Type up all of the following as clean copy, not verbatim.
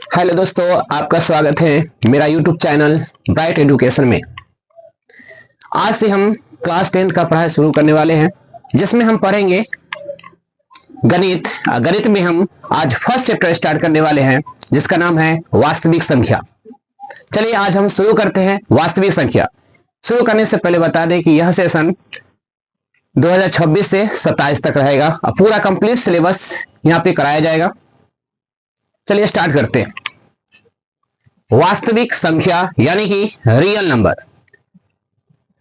Hello दोस्तों, आपका स्वागत है मेरा यूट्यूब चैनल ब्राइट एजुकेशन में। आज से हम क्लास 10 का पढ़ाई शुरू करने वाले हैं, जिसमें हम पढ़ेंगे गणित। गणित में हम आज फर्स्ट चैप्टर स्टार्ट करने वाले हैं, जिसका नाम है वास्तविक संख्या। चलिए आज हम शुरू करते हैं वास्तविक संख्या। शुरू करने से पहले बता दें कि यह सेशन 2026 से 27 तक रहेगा और पूरा कंप्लीट सिलेबस यहाँ पे कराया जाएगा। चलिए स्टार्ट करते हैं। वास्तविक संख्या यानी कि रियल नंबर।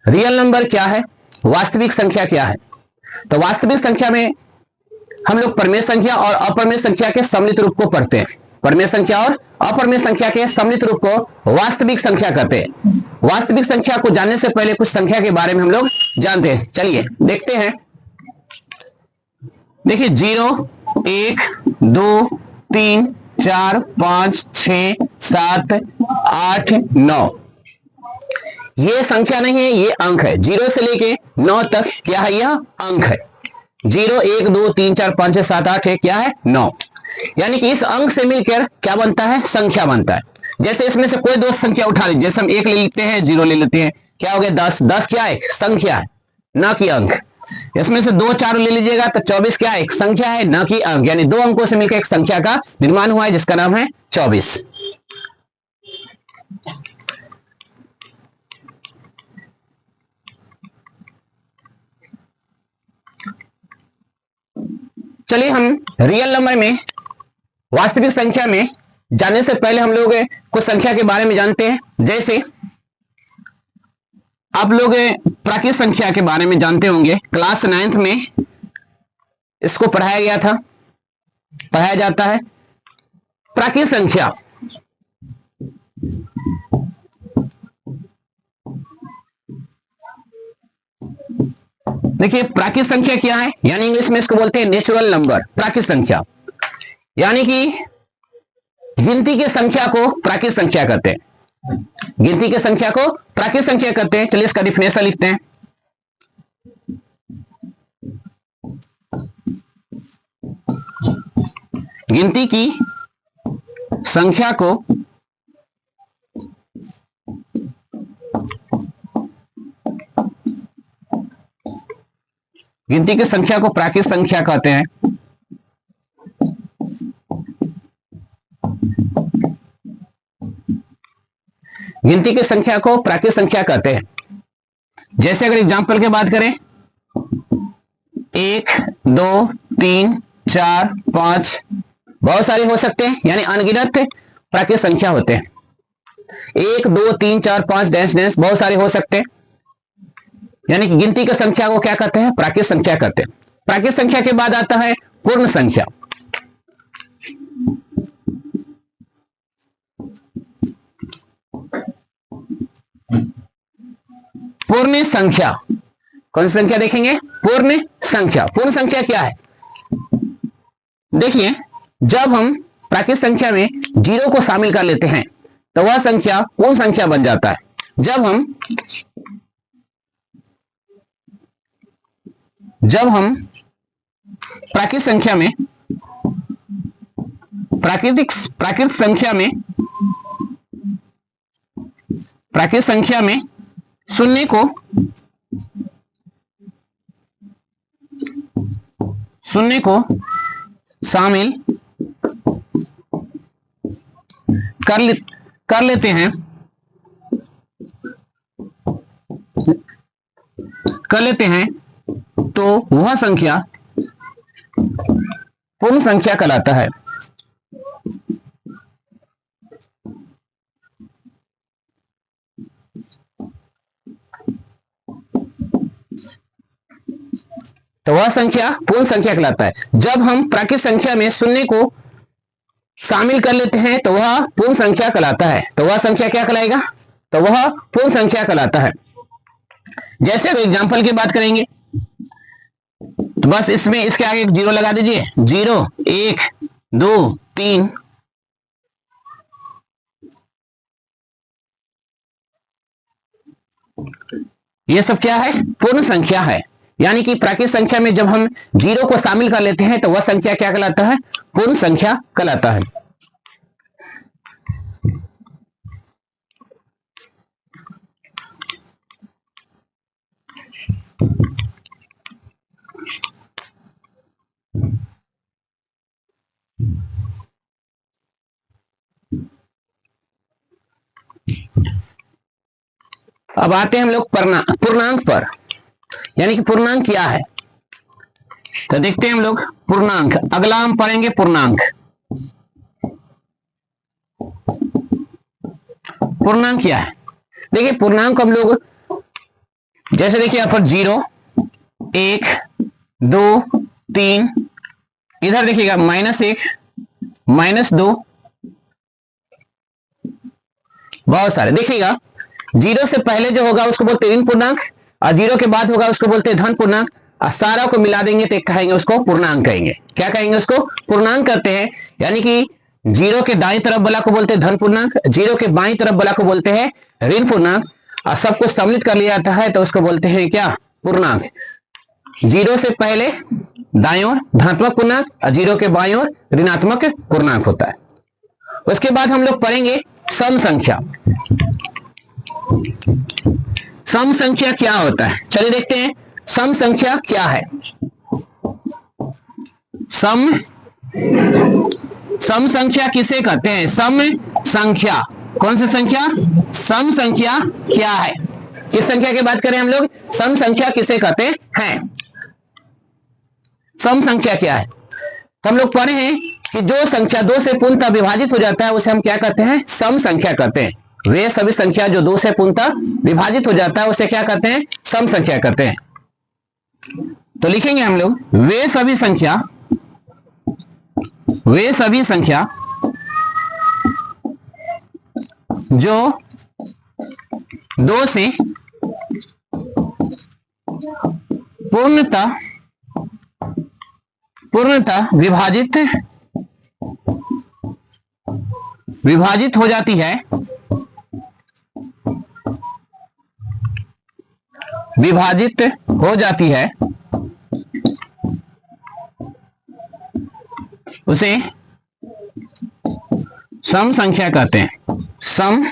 रियल नंबर क्या है, वास्तविक संख्या क्या है? तो वास्तविक संख्या में हम लोग परमेय संख्या और अपरमेय संख्या के सम्मिलित रूप को पढ़ते हैं। परमेय संख्या और अपरमेय संख्या के सम्मिलित रूप को वास्तविक संख्या कहते हैं। वास्तविक संख्या को जानने से पहले कुछ संख्या के बारे में हम लोग जानते हैं। चलिए देखते हैं। देखिए 0, 1, 2, 3, 4, 5, 6, 7, 8, 9 ये संख्या नहीं है, ये अंक है। 0 से लेके 9 तक क्या है, यह अंक है। 0, 1, 2, 3, 4, 5, 6, 7, 8 है, क्या है, 9। यानी कि इस अंक से मिलकर क्या बनता है, संख्या बनता है। जैसे इसमें से कोई दो संख्या उठा लीजिए, जैसे हम 1 ले लेते हैं, 0 ले लेते हैं, क्या हो गया 10। 10 क्या है, संख्या है, ना कि अंक। इसमें से 2, 4 ले लीजिएगा तो 24 क्या है, एक संख्या है, ना कि अंक। यानी दो अंकों से मिलकर एक संख्या का निर्माण हुआ है, जिसका नाम है 24। चलिए हम रियल नंबर में, वास्तविक संख्या में जानने से पहले हम लोग कुछ संख्या के बारे में जानते हैं। जैसे आप लोग प्राकृत संख्या के बारे में जानते होंगे, क्लास 9th में इसको पढ़ाया गया था, पढ़ाया जाता है। प्राकृत संख्या देखिए, प्राकृत संख्या क्या है, यानी इंग्लिश में इसको बोलते हैं नेचुरल नंबर। प्राकृत संख्या यानी कि गिनती की संख्या को प्राकृत संख्या कहते हैं। गिनती की संख्या को प्राकृत संख्या कहते हैं। चलिए इसका डिफिनेशन लिखते हैं। गिनती की संख्या को प्राकृत संख्या कहते हैं। गिनती की संख्या को प्राकृत संख्या कहते हैं। जैसे अगर एग्जांपल की बात करें, 1, 2, 3, 4, 5 बहुत सारे हो सकते हैं, यानी अनगिनत प्राकृत संख्या होते हैं। 1, 2, 3, 4, 5 डैश डैश बहुत सारे हो सकते हैं, यानी कि गिनती की संख्या को क्या कहते हैं, प्राकृत संख्या कहते हैं। प्राकृत संख्या के बाद आता है पूर्ण संख्या। पूर्ण संख्या कौन सी संख्या देखेंगे, पूर्ण संख्या। पूर्ण संख्या क्या है, देखिए जब हम प्राकृत संख्या में 0 को शामिल कर लेते हैं तो वह संख्या पूर्ण संख्या बन जाता है। जब हम प्राकृत संख्या में शून्य को शामिल कर लेते हैं तो वह संख्या पूर्ण संख्या कहलाता है। तो वह संख्या पूर्ण संख्या कहलाता है। जब हम प्राकृत संख्या में शून्य को शामिल कर लेते हैं तो वह पूर्ण संख्या कहलाता है। तो वह संख्या क्या कहलाएगा, तो वह पूर्ण संख्या कहलाता है। जैसे अगर एग्जांपल की बात करेंगे तो बस इसमें इसके आगे एक 0 लगा दीजिए। 0, 1, 2, 3, ये सब क्या है, पूर्ण संख्या है। यानी कि प्राकृत संख्या में जब हम जीरो को शामिल कर लेते हैं तो वह संख्या क्या कहलाता है? पूर्ण संख्या कहलाता है। अब आते हैं हम लोग पूर्णांक पर, यानी कि पूर्णांक क्या है। तो देखते हैं हम लोग पूर्णांक। अगला हम पढ़ेंगे पूर्णांक। पूर्णांक क्या है? देखिए पूर्णांक हम लोग जैसे देखिए यहां पर 0, 1, 2, 3, इधर देखिएगा -1, -2, बहुत सारे। देखिएगा 0 से पहले जो होगा उसको बोलते हैं ऋण पूर्णांक, और 0 के बाद होगा उसको बोलते हैं धन पूर्णांक, और सारा को मिला देंगे तो कहेंगे उसको पूर्णांक कहेंगे। क्या कहेंगे? उसको पूर्णांक करते हैं। यानी कि 0 के दाईं तरफ वाला को बोलते हैं धन पूर्णांक, 0 के बाईं तरफ वाला को बोलते हैं ऋण पूर्णांक, और सबको सम्मिलित कर लिया जाता है तो उसको बोलते हैं क्या? पूर्णांक। 0 से पहले दाईं ओर धनात्मक पूर्णांक और 0 के बाईं ओर ऋणात्मक पूर्णांक होता है। उसके बाद हम लोग पढ़ेंगे सम संख्या। सम संख्या क्या होता है? चलिए देखते हैं सम संख्या क्या है। सम संख्या किसे कहते हैं? सम संख्या। कौन सी संख्या? सम संख्या क्या है? किस संख्या की बात करें हम लोग? सम संख्या किसे कहते हैं? सम संख्या क्या है? तो हम लोग पढ़े हैं कि जो संख्या 2 से पूर्णतः विभाजित हो जाता है उसे हम क्या कहते हैं? सम संख्या कहते हैं। वे सभी संख्या जो 2 से पूर्णतः विभाजित हो जाता है उसे क्या कहते हैं? सम संख्या कहते हैं। तो लिखेंगे हम लोग वे सभी संख्या जो 2 से पूर्णतः विभाजित हो जाती है, उसे सम संख्या कहते हैं। सम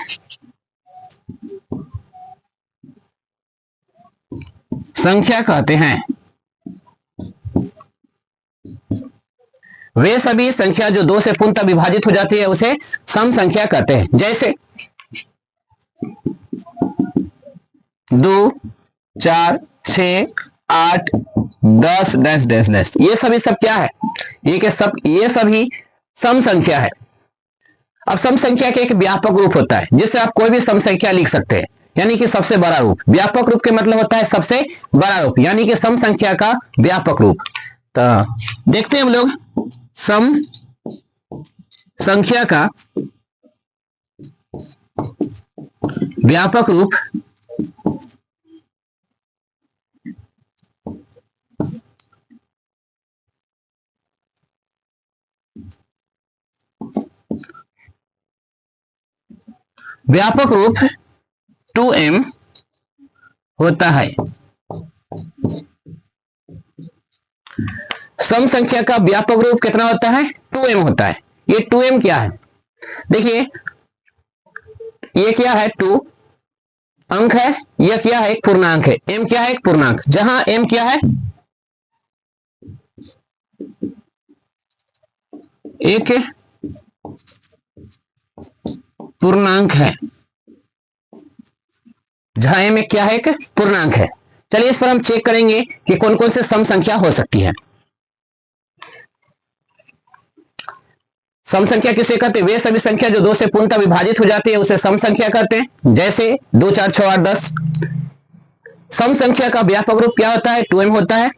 संख्या कहते हैं। वे सभी संख्या जो 2 से पूर्णतः विभाजित हो जाती है उसे सम संख्या कहते हैं। जैसे 2, 4, 6, 8, 10 डैश डैश डैश, ये सभी सब क्या है? ये सभी सम संख्या है। अब सम संख्या के एक व्यापक रूप होता है जिससे आप कोई भी सम संख्या लिख सकते हैं, यानी कि सबसे बड़ा रूप। व्यापक रूप के मतलब होता है सबसे बड़ा रूप, यानी कि सम संख्या का व्यापक रूप। तो देखते हैं हम लोग सम संख्या का व्यापक रूप। व्यापक रूप 2m होता है। सम संख्या का व्यापक रूप कितना होता है? 2m होता है। ये 2m क्या है? देखिए ये क्या है? 2 अंक है, यह क्या है? एक पूर्णांक है। m क्या है? एक पूर्णांक। जहां m क्या है? एक पूर्णांक है। जहां m एक क्या है? एक पूर्णांक है। चलिए इस पर हम चेक करेंगे कि कौन कौन से सम संख्या हो सकती है। सम संख्या किसे कहते हैं? वे सभी संख्या जो 2 से पूर्णतः विभाजित हो जाती है उसे सम संख्या कहते हैं। जैसे 2, 4, 6, 8, 10। सम संख्या का व्यापक रूप क्या होता है? 2m होता है,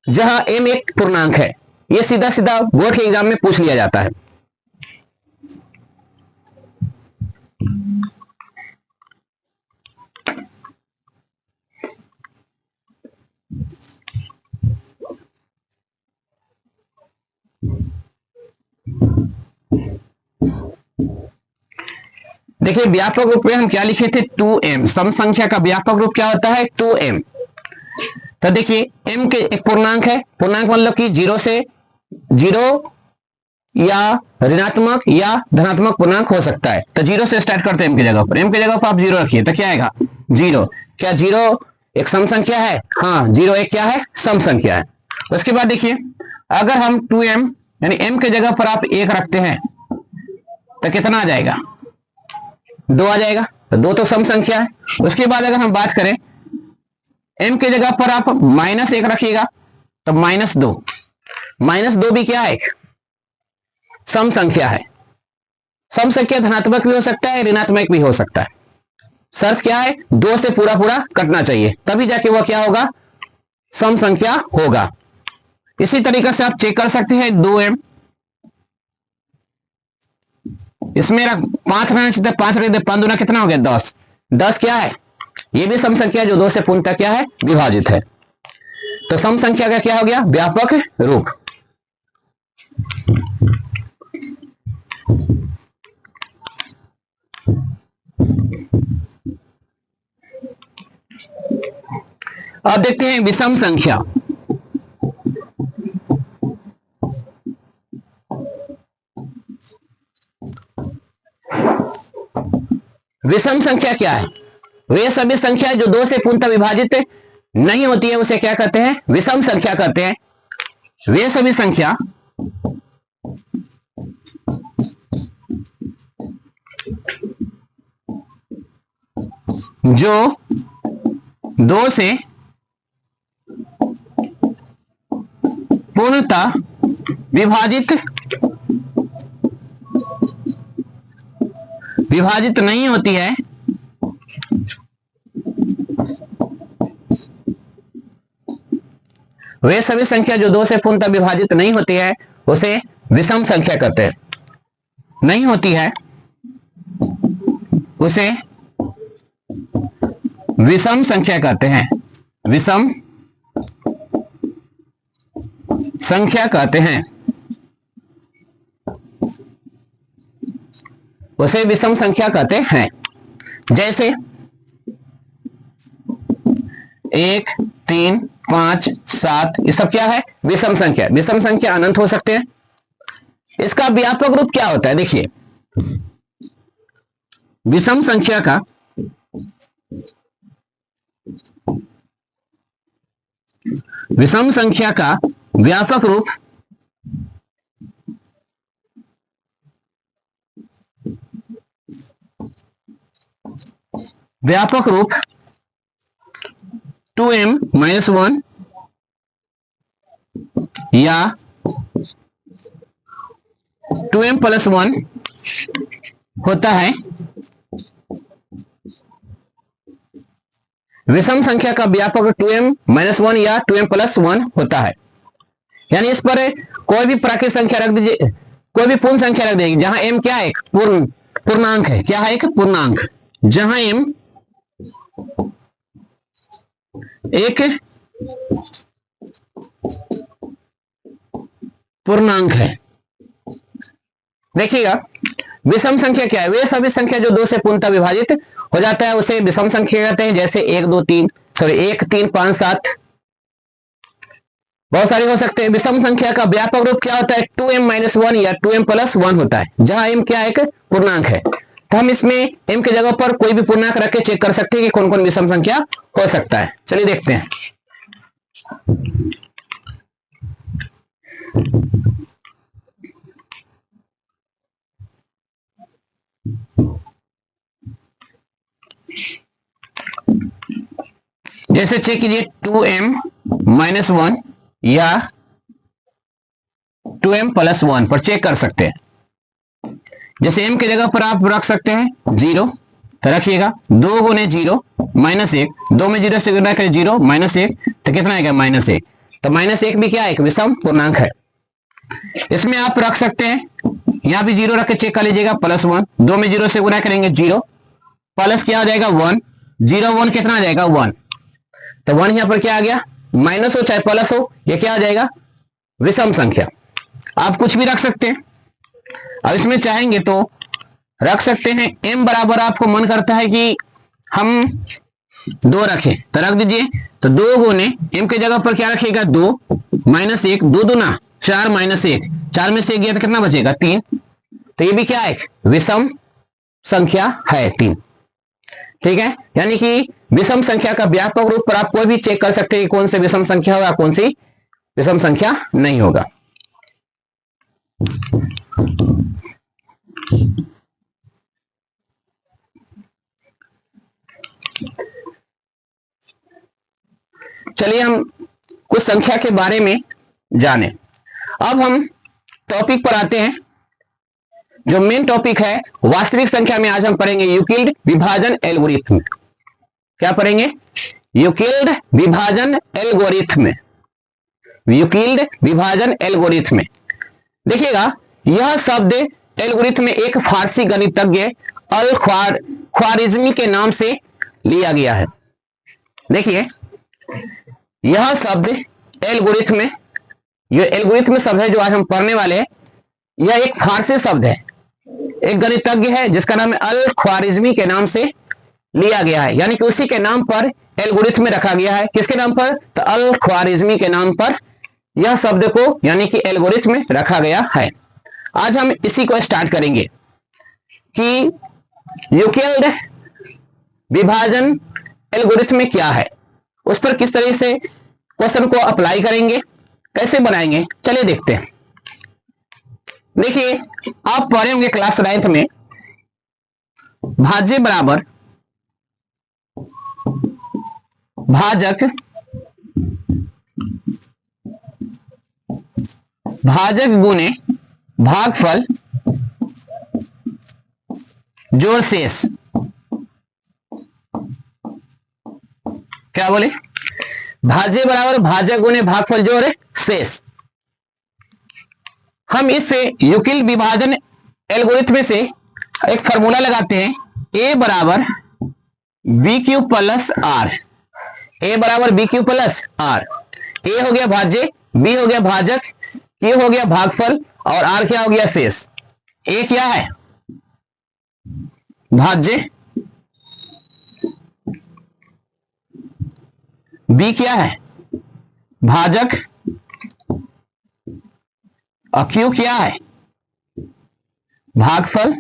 जहां m एक पूर्णांक है। यह सीधा सीधा बोर्ड के एग्जाम में पूछ लिया जाता है। देखिए व्यापक रूप में हम क्या लिखे थे? 2m। सम संख्या का व्यापक रूप क्या होता है? 2m। तो देखिए m के एक पूर्णांक है, पूर्णांक मतलब कि जीरो या ऋणात्मक या धनात्मक पूर्णांक हो सकता है। तो जीरो से स्टार्ट करते हैं, m की जगह पर, m की जगह पर आप जीरो रखिए तो क्या आएगा जीरो। क्या जीरो एक सम संख्या है? हाँ, जीरो एक क्या है? सम संख्या है। उसके बाद देखिए अगर हम 2m यानी m के जगह पर आप एक रखते हैं तो कितना आ जाएगा? 2 आ जाएगा। तो 2 तो सम संख्या है। उसके बाद अगर हम बात करें m के जगह पर आप -1 रखिएगा तो -2, -2 भी क्या है? सम संख्या है। सम संख्या धनात्मक भी हो सकता है, ऋणात्मक भी हो सकता है। शर्त क्या है? 2 से पूरा पूरा कटना चाहिए, तभी जाके वह क्या होगा? सम संख्या होगा। इसी तरीके से आप चेक कर सकते हैं 2m, इसमें 5 रहना चाहिए, 5 रख दे, 5 दूना कितना हो गया? 10। 10 क्या है? ये भी सम संख्या जो 2 से पूर्णतः क्या है? विभाजित है। तो सम संख्या का क्या हो गया? व्यापक रूप। अब देखते हैं विषम संख्या। विषम संख्या क्या है? वे सभी संख्या जो 2 से पूर्णतः विभाजित नहीं होती है उसे क्या कहते हैं? विषम संख्या कहते हैं। वे सभी संख्या जो 2 से पूर्णतः विभाजित नहीं होती है वे सभी संख्या जो 2 से पूर्णतः विभाजित नहीं होती है उसे विषम संख्या कहते हैं। नहीं होती है उसे विषम संख्या कहते हैं। विषम संख्या कहते हैं, उसे विषम संख्या कहते हैं। जैसे 1, 3, 5, 7 ये सब क्या है? विषम संख्या। विषम संख्या अनंत हो सकते हैं। इसका व्यापक रूप क्या होता है? देखिए विषम संख्या का व्यापक रूप व्यापक रूप 2m-1 या 2m+1 होता है। विषम संख्या का व्यापक 2m-1 या 2m+1 होता है। यानी इस पर कोई भी प्राकृत संख्या रख दीजिए, कोई भी पूर्ण संख्या रख देगी जहां m क्या है? एक पूर्णांक है। क्या है? एक पूर्णांक। जहां m एक पूर्णांक है। देखिएगा विषम संख्या क्या है? वे सभी संख्या जो 2 से पूर्णतः विभाजित हो जाता है उसे विषम संख्या कहते हैं। जैसे 1, 3, 5, 7 बहुत सारे हो सकते हैं। विषम संख्या का व्यापक रूप क्या होता है? 2m-1 या 2m+1 होता है, जहां m क्या है? एक पूर्णांक है। तो हम इसमें m की जगह पर कोई भी पूर्णांक रख के चेक कर सकते हैं कि कौन कौन विषम संख्या हो सकता है। चलिए देखते हैं। जैसे चेक कीजिए 2m-1 या 2m+1 पर चेक कर सकते हैं। जैसे m की जगह पर आप रख सकते हैं 0, तो रखिएगा 2 गुने 0 -1, 2 में 0 से गुना करें 0 -1 तो कितना आएगा? -1। तो -1 भी क्या है? एक विषम पूर्णांक है। इसमें आप रख सकते हैं, यहां भी 0 रख के चेक कर लीजिएगा +1, 2 में 0 से गुना करेंगे 0 प्लस क्या हो जाएगा? 1, 0 1 कितना आ जाएगा? 1। तो 1 यहां पर क्या आ गया? माइनस हो चाहे प्लस हो, ये क्या आ जाएगा? विषम संख्या। आप कुछ भी रख सकते हैं। अब इसमें चाहेंगे तो रख सकते हैं m बराबर, आपको मन करता है कि हम 2 रखे तो रख दीजिए। तो 2 गुने m के जगह पर क्या रखेगा 2 माइनस 1, 2 दूना 4 माइनस 1, 4 में से 1 गया तो कितना बचेगा 3। तो ये भी क्या है विषम संख्या है 3। ठीक है, यानी कि विषम संख्या का व्यापक रूप पर आप कोई भी चेक कर सकते हैं कि कौन सी विषम संख्या होगा कौन सी विषम संख्या नहीं होगा। चलिए हम कुछ संख्या के बारे में जाने। अब हम टॉपिक पर आते हैं। जो मेन टॉपिक है वास्तविक संख्या में आज हम पढ़ेंगे यूक्लिड विभाजन एल्गोरिथम। क्या पढ़ेंगे? यूक्लिड विभाजन एल्गोरिथम। यूक्लिड विभाजन एल्गोरिथम। देखिएगा यह शब्द एल्गोरिथम एक फारसी गणितज्ञ अल ख्वारिज़मी के नाम से लिया गया है। देखिए यह शब्द एल्गोरिथम, ये एल्गोरिथम शब्द है जो आज हम पढ़ने वाले हैं, यह एक फारसी शब्द है। एक गणितज्ञ है जिसका नाम है अल ख्वारिज़मी के नाम से लिया गया है, यानी कि उसी के नाम पर एल्गोरिथम रखा गया है। किसके नाम पर? तो अल ख्वारिज़मी के नाम पर यह शब्द को यानी कि एल्गोरिथम रखा गया है। आज हम इसी को स्टार्ट करेंगे कि यूक्लिड विभाजन एल्गोरिथम क्या है, उस पर किस तरह से क्वेश्चन को अप्लाई करेंगे, कैसे बनाएंगे, चलिए देखते हैं। देखिए आप पढ़े होंगे क्लास 9th में भाज्य बराबर भाजक, भाजक गुने भागफल जोड़ शेष। क्या बोले? भाज्य बराबर भाजक गुने भागफल जोड़ शेष। हम इससे यूक्लिड विभाजन एल्गोरिथम से एक फॉर्मूला लगाते हैं, a बराबर बी क्यू प्लस आर। ए बराबर बी क्यू प्लस आर। ए हो गया भाज्य, बी हो गया भाजक, क्यू हो गया भागफल और आर क्या हो गया शेष। ए क्या है? भाज्य, बी क्या है? भाजक, और क्यू क्या है? भागफल,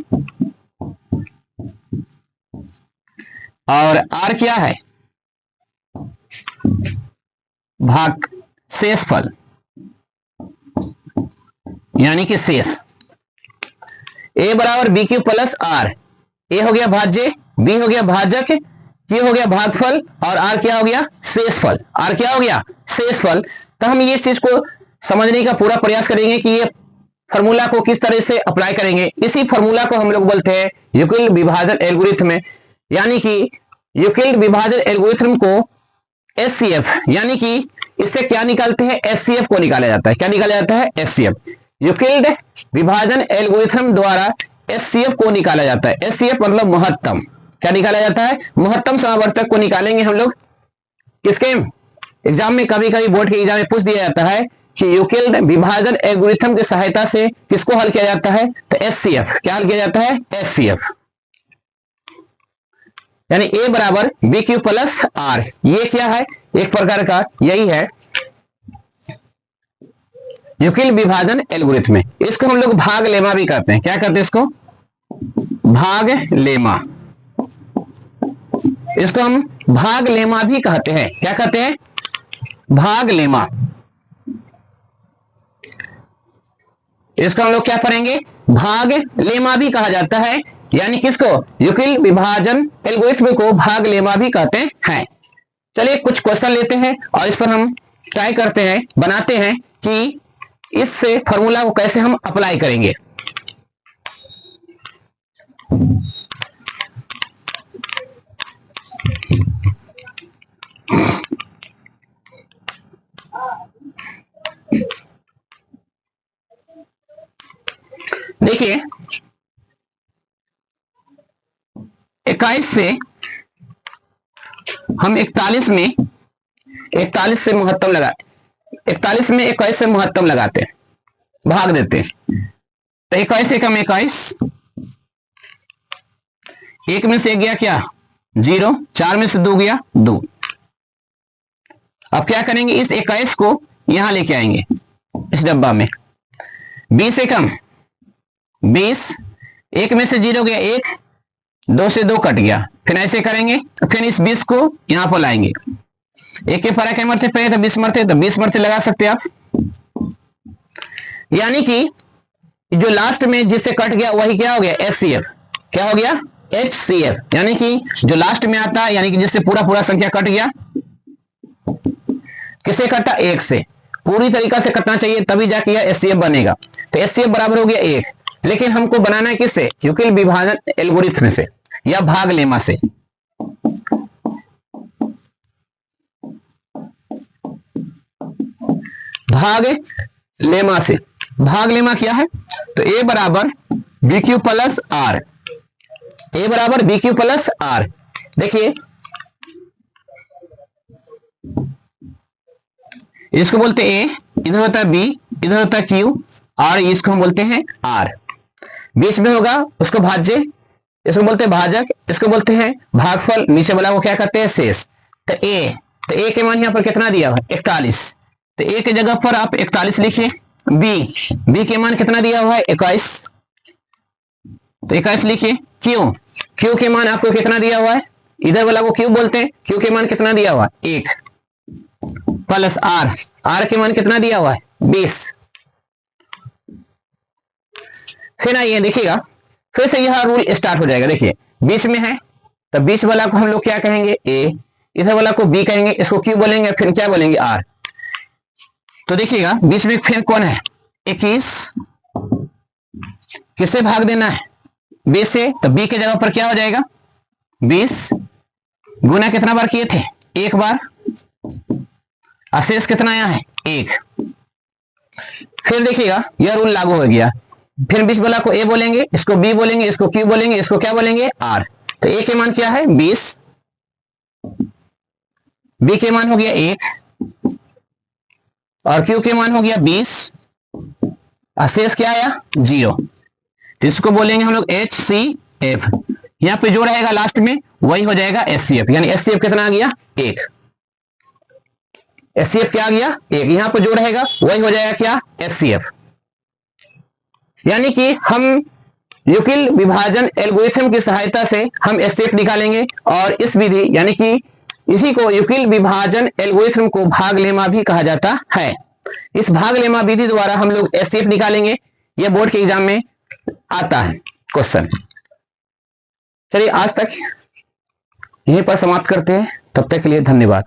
और आर क्या है? भाग शेषफल यानी कि शेष। ए बराबर बी क्यू प्लस आर। ए हो गया भाज्य, बी हो गया भाजक, क्यू हो गया भागफल और आर क्या हो गया? शेषफल। आर क्या हो गया? शेषफल। तो हम ये चीज को समझने का पूरा प्रयास करेंगे कि ये फॉर्मूला को किस तरह से अप्लाई करेंगे। इसी फॉर्मूला को हम लोग बोलते हैं यूक्लिड विभाजन एल्गोरिथम, यानी कि यूक्लिड विभाजन एल्गोरिथम को एचसीएफ, यानी कि इससे क्या निकालते हैं? एचसीएफ को निकाला जाता है। क्या निकाला जाता है? एचसीएफ। यूक्लिड विभाजन एल्गोरिथम द्वारा एचसीएफ को निकाला जाता है। एचसीएफ मतलब महत्तम। क्या निकाला जाता है? महत्तम समावर्तक को निकालेंगे हम लोग। किसके एग्जाम में कभी कभी बोर्ड के एग्जाम में पूछ दिया जाता है कि यूक्लिड विभाजन एल्गोरिथम की सहायता से किसको हल किया जाता है? तो एचसीएफ। क्या हल किया जाता है? एचसीएफ। यानी ए बराबर बी क्यू प्लस आर। ये क्या है? एक प्रकार का यही है यूक्लिड विभाजन एल्गोरिथम। इसको हम लोग भाग लेमा भी कहते हैं। क्या कहते हैं इसको? भाग लेमा। इसको हम भाग लेमा भी कहते हैं। क्या कहते हैं? भाग लेमा। इसको हम लोग क्या पढ़ेंगे? भाग लेमा भी कहा जाता है, यानी किसको? यूक्लिड विभाजन एल्गोरिथम को भाग लेमा भी कहते हैं। चलिए कुछ क्वेश्चन लेते हैं और इस पर हम ट्राई करते हैं, बनाते हैं कि इस फॉर्मूला को कैसे हम अप्लाई करेंगे। देखिए 21 से हम 41 में 41 से महत्तम लगा 41 में 21 से महत्तम लगाते हैं, भाग देते हैं। तो 21 से कम 21, एक में से गया क्या? 0, 4 में से 2 गया 2। अब क्या करेंगे, इस 21 को यहां लेके आएंगे इस डब्बा में। 20 से कम 20, 1 में से 0 गया 1, 2 से 2 कट गया। फिर ऐसे करेंगे, फिर इस 20 को यहां पर लाएंगे। 1 के फर्क है मरते पे तो 20 मरते, तो 20 मरते लगा सकते हैं आप। यानी कि जो लास्ट में जिससे कट गया वही क्या हो गया, HCF। क्या हो गया, HCF। यानी कि जो लास्ट में आता है, यानी कि जिससे पूरा पूरा संख्या कट गया, किसे कटा, 1 से। पूरी तरीका से कटना चाहिए तभी जाके यह HCF बनेगा। तो HCF बराबर हो गया 1। लेकिन हमको बनाना है किससे, यूक्लिड विभाजन एल्गोरिथ्म से या भाग लेमा से। भाग लेमा से। भाग लेमा क्या है, तो A बराबर BQ प्लस R। A बराबर BQ प्लस R। देखिए इसको बोलते हैं A, इधर होता है B, इधर होता है Q, और इसको हम बोलते हैं R। बीच में होगा उसको भाज्य, इसको बोलते हैं भाजक, इसको बोलते हैं भागफल, नीचे वाला को क्या कहते हैं, शेष। तो A के मान यहाँ पर कितना दिया हुआ है, 41। तो A की जगह पर आप 41 लिखिए। B के मान कितना दिया हुआ है, 21, तो 21 लिखिए। Q के मान आपको कितना दिया हुआ है, इधर वाला को Q बोलते हैं, Q के मान कितना दिया हुआ है, 1, प्लस R के मान कितना दिया हुआ है, 20। फिर आइए देखिएगा, फिर से यह रूल स्टार्ट हो जाएगा। देखिए 20 में है तो 20 वाला को हम लोग क्या कहेंगे, A, इधर वाला को B कहेंगे, इसको Q बोलेंगे, फिर क्या बोलेंगे, R। तो देखिएगा 20 में फिर कौन है, 21, किससे भाग देना है, 20 से। तो B के जगह पर क्या हो जाएगा, 20 गुना कितना बार किए थे, 1 बार, अशेष कितना आया है, 1। फिर देखिएगा यह रूल लागू हो गया। फिर 20 वाला को A बोलेंगे, इसको B बोलेंगे, इसको Q बोलेंगे, इसको क्या बोलेंगे, R। तो A के मान क्या है, 20, B के मान हो गया 1, और Q के मान हो गया 20, अशेष क्या आया, 0। तो इसको बोलेंगे हम लोग HCF। यहाँ पे जो रहेगा लास्ट में वही हो जाएगा HCF। यानी HCF कितना आ गया, 1। HCF क्या आ गया, 1। यहाँ पे जो रहेगा वही हो जाएगा क्या, HCF। यानी कि हम यूक्लिड विभाजन एल्गोरिथम की सहायता से हम HCF निकालेंगे। और इस विधि यानी कि इसी को यूक्लिड विभाजन एल्गोरिथम को भाग लेमा भी कहा जाता है। इस भाग लेमा विधि द्वारा हम लोग HCF निकालेंगे। यह बोर्ड के एग्जाम में आता है क्वेश्चन। चलिए आज तक यहीं पर समाप्त करते हैं, तब तक के लिए धन्यवाद।